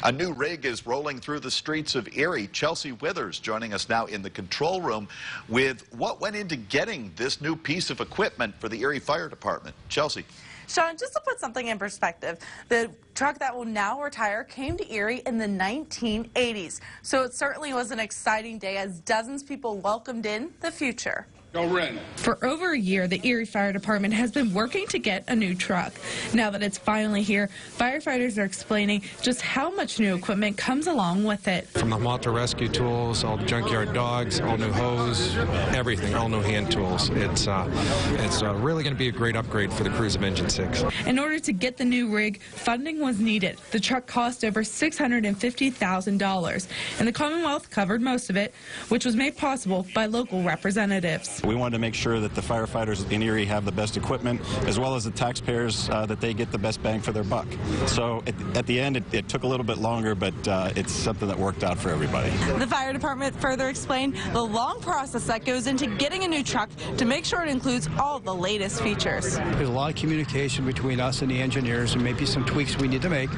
A new rig is rolling through the streets of Erie. Chelsea Withers joining us now in the control room with what went into getting this new piece of equipment for the Erie Fire Department. Chelsea. Sean, just to put something in perspective, the truck that will now retire came to Erie in the 1980s. So it certainly was an exciting day as dozens of people welcomed in the future. Go Ren. For over a year, the Erie Fire Department has been working to get a new truck. Now that it's finally here, firefighters are explaining just how much new equipment comes along with it. From the water rescue tools, all the junkyard dogs, all new hose, everything, all new hand tools. It's really going to be a great upgrade for the crews of Engine 6. In order to get the new rig, funding was needed. The truck cost over $650,000, and the Commonwealth covered most of it, which was made possible by local representatives. We wanted to make sure that the firefighters in Erie have the best equipment, as well as the taxpayers, that they get the best bang for their buck. So at the end, it took a little bit longer, but it's something that worked out for everybody. The fire department further explained the long process that goes into getting a new truck to make sure it includes all the latest features. There's a lot of communication between us and the engineers, and maybe some tweaks we need to make.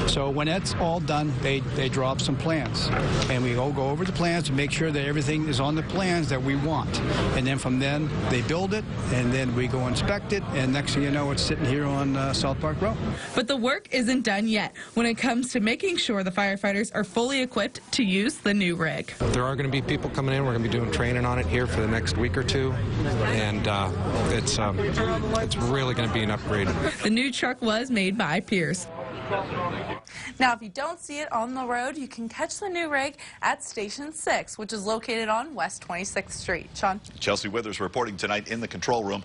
So when that's all done, they draw up some plans, and we all go over the plans to make sure that everything is on the plans that we want. And then from then, they build it, and then we go inspect it, and next thing you know, it's sitting here on South Park Road. But the work isn't done yet when it comes to making sure the firefighters are fully equipped to use the new rig. There are going to be people coming in. We're going to be doing training on it here for the next week or two, and it's really going to be an upgrade. The new truck was made by Pierce. Now, if you don't see it on the road, you can catch the new rig at Station 6, which is located on West 26th Street. Sean? Chelsea Withers reporting tonight in the control room.